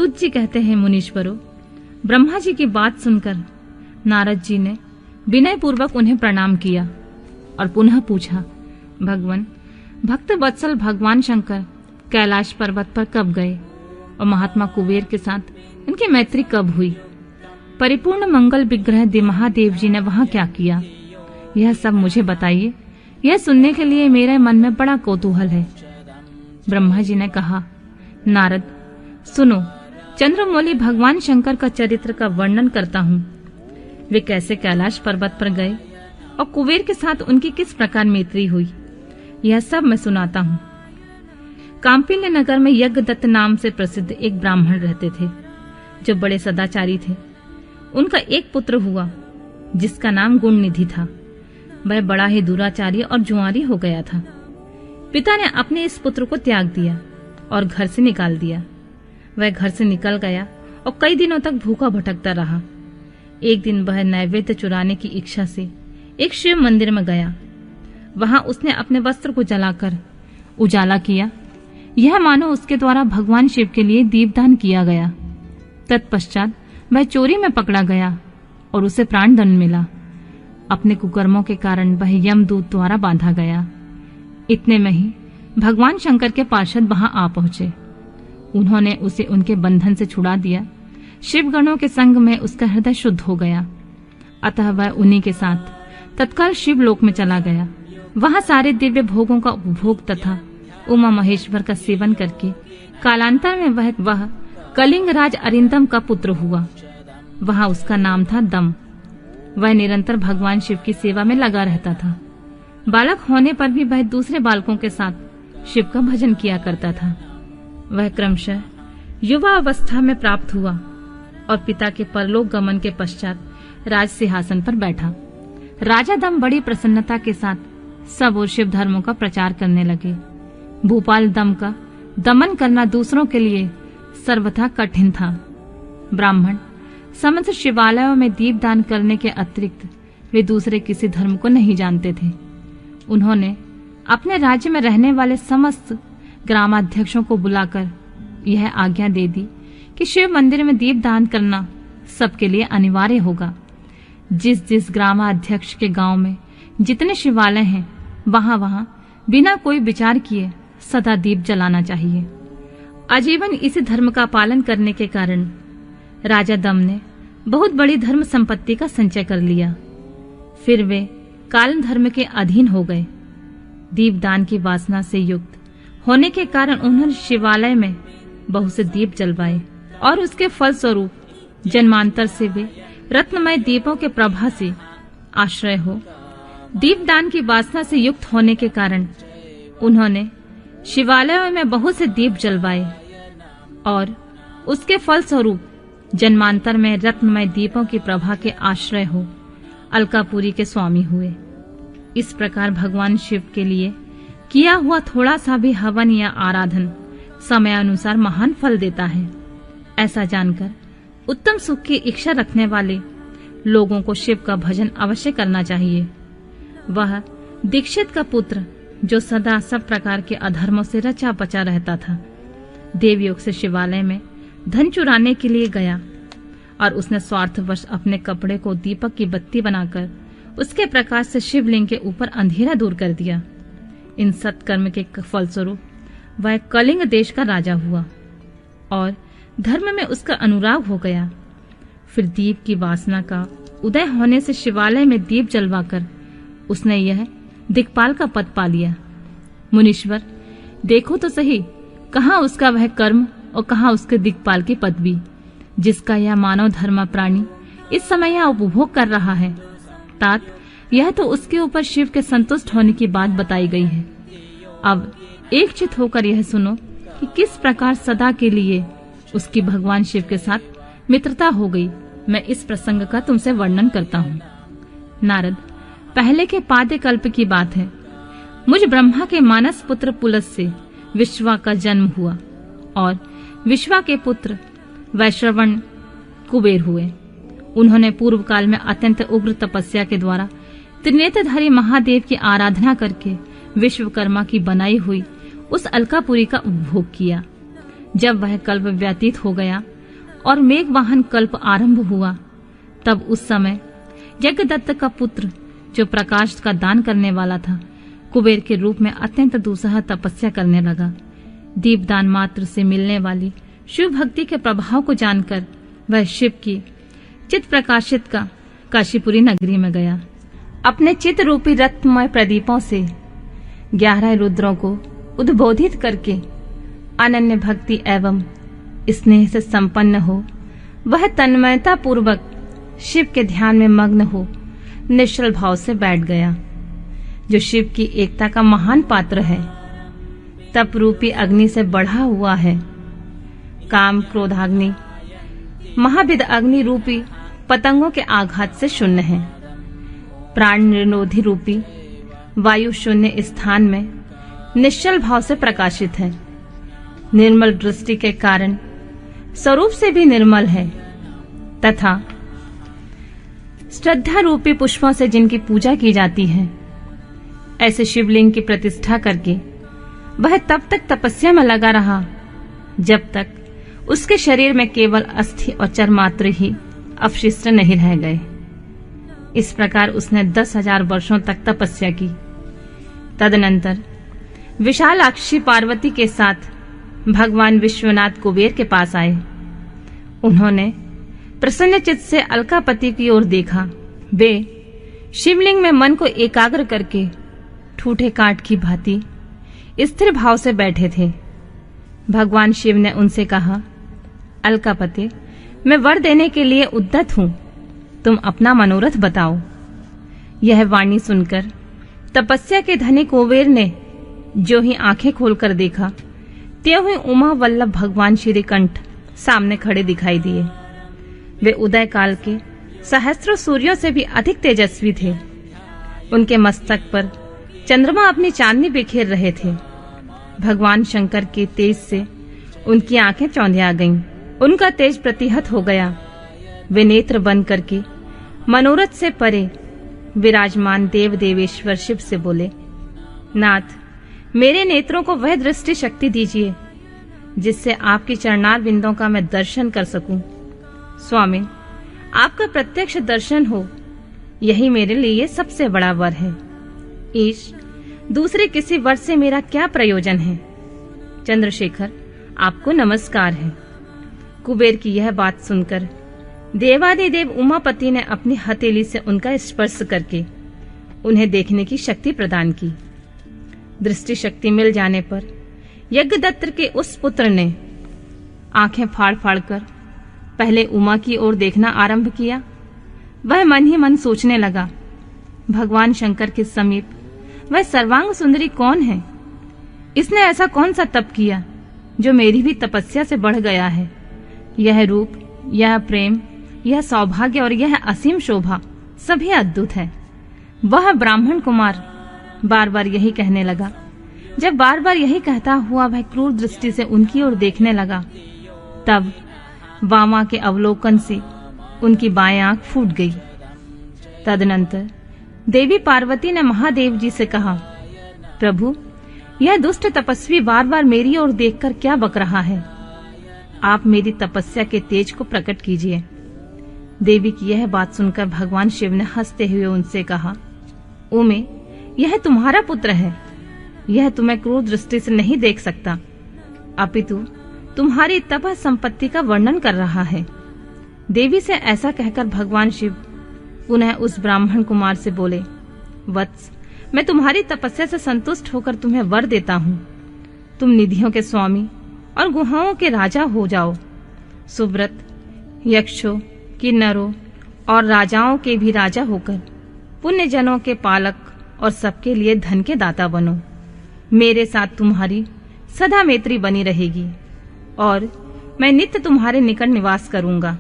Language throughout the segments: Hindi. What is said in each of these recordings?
सूत जी कहते हैं, मुनीश्वरों, ब्रह्मा जी की बात सुनकर नारद जी ने विनय पूर्वक उन्हें प्रणाम किया और पुनः पूछा, भगवान, भक्त वत्सल भगवान शंकर कैलाश पर्वत पर कब गए और महात्मा कुबेर के साथ उनकी मैत्री कब हुई? परिपूर्ण मंगल विग्रह महादेव जी ने वहां क्या किया? यह सब मुझे बताइए। यह सुनने के लिए मेरे मन में बड़ा कौतूहल है। ब्रह्मा जी ने कहा, नारद, सुनो, चंद्रमौली भगवान शंकर का चरित्र का वर्णन करता हूँ। वे कैसे कैलाश पर्वत पर गए और कुबेर के साथ उनकी किस प्रकार मैत्री हुई, यह सब मैं सुनाता हूँ। कांपिल्य नगर में यज्ञदत्त नाम से प्रसिद्ध एक ब्राह्मण रहते थे, जो बड़े सदाचारी थे। उनका एक पुत्र हुआ, जिसका नाम गुणनिधि था। वह बड़ा ही दुराचारी और जुआरी हो गया था। पिता ने अपने इस पुत्र को त्याग दिया और घर से निकाल दिया। वह घर से निकल गया और कई दिनों तक भूखा भटकता रहा। एक दिन वह नैवेद्य चुराने की इच्छा से एक शिव मंदिर में गया। वहां उसने अपने वस्त्र को जलाकर उजाला किया। यह मानो उसके द्वारा भगवान शिव के लिए दीपदान किया गया। तत्पश्चात वह चोरी में पकड़ा गया और उसे प्राण दंड मिला। अपने कुकर्मों के कारण वह यमदूत द्वारा बांधा गया। इतने में ही भगवान शंकर के पार्षद वहां आ पहुंचे। उन्होंने उसे उनके बंधन से छुड़ा दिया। शिवगणों के संग में उसका हृदय शुद्ध हो गया। अतः वह उन्हीं के साथ तत्काल शिवलोक में चला गया। वहां सारे दिव्य भोगों का उपभोग तथा उमा महेश्वर का सेवन करके कालांतर में वह कलिंगराज अरिंदम का पुत्र हुआ। वहां उसका नाम था दम। वह निरंतर भगवान शिव की सेवा में लगा रहता था। बालक होने पर भी वह दूसरे बालकों के साथ शिव का भजन किया करता था। वह क्रमशः युवा अवस्था में प्राप्त हुआ और पिता के परलोक गमन के पश्चात राज सिंहासन पर बैठा। राजा दम बड़ी प्रसन्नता के साथ सब और शिव धर्मों का प्रचार करने लगे। भूपाल दम का दमन करना दूसरों के लिए सर्वथा कठिन था। ब्राह्मण समस्त शिवालयों में दीपदान करने के अतिरिक्त वे दूसरे किसी धर्म को नहीं जानते थे। उन्होंने अपने राज्य में रहने वाले समस्त ग्रामाध्यक्षों को बुलाकर यह आज्ञा दे दी कि शिव मंदिर में दीपदान करना सबके लिए अनिवार्य होगा। जिस जिस ग्रामाध्यक्ष के गांव में जितने शिवालय हैं, वहां वहां बिना कोई विचार किए सदा दीप जलाना चाहिए। आजीवन इसी धर्म का पालन करने के कारण राजा दम ने बहुत बड़ी धर्म संपत्ति का संचय कर लिया। फिर वे काल धर्म के अधीन हो गए। दीपदान की वासना से युक्त होने के कारण उन्होंने शिवालय में बहुत से दीप जलवाए और उसके फल स्वरूप जन्मांतर से वे रत्नमय दीपों के प्रभा से आश्रय हो। दीपदान की वासना से युक्त होने के कारण उन्होंने शिवालयों में बहुत से दीप जलवाए और उसके फल स्वरूप जन्मांतर में रत्नमय दीपों की प्रभा के आश्रय हो अलकापुरी के स्वामी हुए। इस प्रकार भगवान शिव के लिए किया हुआ थोड़ा सा भी हवन या आराधन समयानुसार महान फल देता है। ऐसा जानकर उत्तम सुख की इच्छा रखने वाले लोगों को शिव का भजन अवश्य करना चाहिए। वह दीक्षित का पुत्र, जो सदा सब प्रकार के अधर्मों से रचा बचा रहता था, देवयोग से शिवालय में धन चुराने के लिए गया और उसने स्वार्थवश अपने कपड़े को दीपक की बत्ती बनाकर उसके प्रकाश से शिवलिंग के ऊपर अंधेरा दूर कर दिया। इन सत्कर्म के फलस्वरूप वह कलिंग देश का राजा हुआ और धर्म में उसका अनुराग हो गया। फिर दीप की वासना का उदय होने से शिवालय में दीप जलवाकर उसने यह दिक्पाल का पद पा लिया। मुनीश्वर, देखो तो सही, कहाँ उसका वह कर्म और कहाँ उसके दिक्पाल की पदवी, जिसका यह मानव धर्म प्राणी इस समय यह उपभोग कर रहा है। तात, यह तो उसके ऊपर शिव के संतुष्ट होने की बात बताई गई है। अब एक चित होकर यह सुनो कि किस प्रकार सदा के लिए उसकी भगवान शिव के साथ मित्रता हो गई। मैं इस प्रसंग का तुमसे वर्णन करता हूँ। नारद, पहले के पाद्य कल्प की बात है। मुझ ब्रह्मा के मानस पुत्र पुलस से विश्वा का जन्म हुआ और विश्वा के पुत्र वैश्रवण कुबेर हुए। उन्होंने पूर्व काल में अत्यंत उग्र तपस्या के द्वारा त्रिनेत्रधारी महादेव की आराधना करके विश्वकर्मा की बनाई हुई उस अलकापुरी का उपभोग किया। जब वह कल्प व्यतीत हो गया और मेघवाहन कल्प आरंभ हुआ, तब उस समय यज्ञदत्त का पुत्र जो प्रकाश का दान करने वाला था, कुबेर के रूप में अत्यंत दुस्सह तपस्या करने लगा। दीपदान मात्र से मिलने वाली शिव भक्ति के प्रभाव को जानकर वह शिव की चित्त प्रकाशित का काशीपुरी नगरी में गया। अपने चित्त रूपी रत्नमय प्रदीपों से 11 रुद्रों को उद्बोधित करके अनन्य भक्ति एवं स्नेह से संपन्न हो वह तन्मयता पूर्वक शिव के ध्यान में मग्न हो निश्चल भाव से बैठ गया, जो शिव की एकता का महान पात्र है, तप रूपी अग्नि से बढ़ा हुआ है। काम क्रोधाग्नि महाविद अग्नि रूपी पतंगों के आघात से शून्य है। प्राण निरोधी रूपी वायु शून्य स्थान में निश्चल भाव से प्रकाशित है। निर्मल दृष्टि के कारण स्वरूप से भी निर्मल है तथा श्रद्धा रूपी पुष्पों से जिनकी पूजा की जाती है, ऐसे शिवलिंग की प्रतिष्ठा करके वह तब तक तपस्या में लगा रहा जब तक उसके शरीर में केवल अस्थि और चर्मात्र ही अवशिष्ट नहीं रह गए। इस प्रकार उसने 10,000 वर्षों तक तपस्या की। तदनंतर विशालाक्षी पार्वती के साथ भगवान विश्वनाथ कुबेर के पास आए। उन्होंने प्रसन्न चित्त से अलकापति की ओर देखा। वे शिवलिंग में मन को एकाग्र करके ठूठे काठ की भांति स्थिर भाव से बैठे थे। भगवान शिव ने उनसे कहा, अलकापति, मैं वर देने के लिए उद्यत हूं, तुम अपना मनोरथ बताओ। यह वाणी सुनकर तपस्या के धनी कुबेर ने जो ही आंखें खोलकर देखा, त्यों ही उमा वल्लभ भगवान श्रीकंठ सामने खड़े दिखाई दिए। वे उदय काल के सहस्त्रों सूर्यों से भी अधिक तेजस्वी थे। उनके मस्तक पर चंद्रमा अपनी चांदनी बिखेर रहे थे। भगवान शंकर के तेज से उनकी आंखें चौंधिया गईं। उनका तेज प्रतिहत हो गया। वे नेत्र बंद करके मनोरथ से परे विराजमान देव देवेश्वर शिव से बोले, नाथ, मेरे नेत्रों को वह दृष्टि शक्ति दीजिए जिससे आपकी चरणार बिंदों का मैं दर्शन कर सकूं। स्वामी, आपका प्रत्यक्ष दर्शन हो, यही मेरे लिए सबसे बड़ा वर है। ईश, दूसरे किसी वर से मेरा क्या प्रयोजन है। चंद्रशेखर, आपको नमस्कार है। कुबेर की यह बात सुनकर देवादिदेव उमापति ने अपनी हथेली से उनका स्पर्श करके उन्हें देखने की शक्ति प्रदान की। दृष्टि शक्ति मिल जाने पर यज्ञदत्त के उस पुत्र ने आंखें फाड़ फाड़ कर पहले उमा की ओर देखना आरंभ किया। वह मन ही मन सोचने लगा, भगवान शंकर के समीप वह सर्वांग सुंदरी कौन है? इसने ऐसा कौन सा तप किया जो मेरी भी तपस्या से बढ़ गया है? यह रूप, यह प्रेम, यह सौभाग्य और यह असीम शोभा सभी अद्भुत है। वह ब्राह्मण कुमार बार बार यही कहने लगा। जब बार बार यही कहता हुआ वह क्रूर दृष्टि से उनकी ओर देखने लगा, तब वामा के अवलोकन से उनकी बाएं आंख फूट गई। तदनंतर देवी पार्वती ने महादेव जी से कहा, प्रभु, यह दुष्ट तपस्वी बार बार मेरी ओर देखकर क्या बक रहा है? आप मेरी तपस्या के तेज को प्रकट कीजिए। देवी की यह बात सुनकर भगवान शिव ने हंसते हुए उनसे कहा, उमे, यह तुम्हारा पुत्र है। यह तुम्हें क्रूर दृष्टि से नहीं देख सकता, अपितु तुम्हारी तप संपत्ति का वर्णन कर रहा है। देवी से ऐसा कहकर भगवान शिव पुनः उस ब्राह्मण कुमार से बोले, वत्स, मैं तुम्हारी तपस्या से संतुष्ट होकर तुम्हें वर देता हूँ। तुम निधियों के स्वामी और गुहाओं के राजा हो जाओ। सुव्रत, यक्षों, किन्नरों और राजाओं के भी राजा होकर पुण्य जनों के पालक और सबके लिए धन के दाता बनो। मेरे साथ तुम्हारी सदा मैत्री बनी रहेगी और मैं नित्य तुम्हारे निकट निवास करूंगा।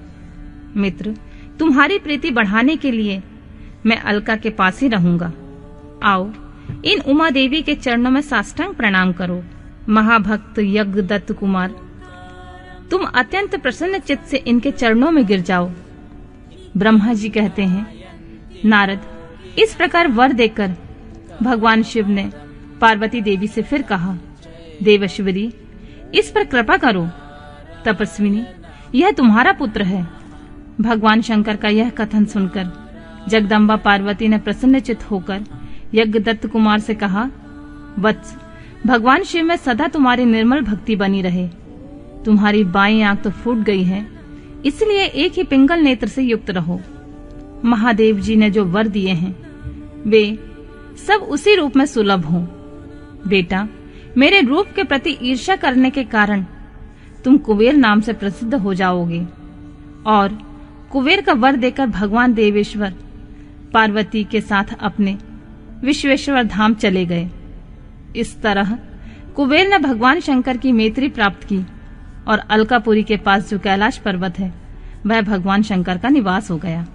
मित्र, तुम्हारी प्रीति बढ़ाने के लिए मैं अलका के पास ही रहूंगा। आओ, इन उमा देवी के चरणों में साष्टांग प्रणाम करो। महाभक्त यज्ञदत्त कुमार, तुम अत्यंत प्रसन्न चित्त से इनके चरणों में गिर जाओ। ब्रह्मा जी कहते हैं, नारद, इस प्रकार वर देकर भगवान शिव ने पार्वती देवी से फिर कहा, देवश्वरी, इस पर कृपा करो। तपस्विनी, यह तुम्हारा पुत्र है। भगवान शंकर का यह कथन सुनकर जगदम्बा पार्वती ने प्रसन्नचित्त होकर यज्ञदत्त कुमार से कहा, वत्स, भगवान शिव में सदा तुम्हारी निर्मल भक्ति बनी रहे। तुम्हारी बाईं आंख तो फूट गई है, इसलिए एक ही पिंगल नेत्र से युक्त रहो। महादेव जी ने जो वर दिए हैं वे सब उसी रूप में सुलभ हों। बेटा, मेरे रूप के प्रति ईर्ष्या करने के कारण तुम कुबेर नाम से प्रसिद्ध हो जाओगे। और कुबेर का वर देकर भगवान देवेश्वर पार्वती के साथ अपने विश्वेश्वर धाम चले गए। इस तरह कुबेर ने भगवान शंकर की मैत्री प्राप्त की और अलकापुरी के पास जो कैलाश पर्वत है वह भगवान शंकर का निवास हो गया।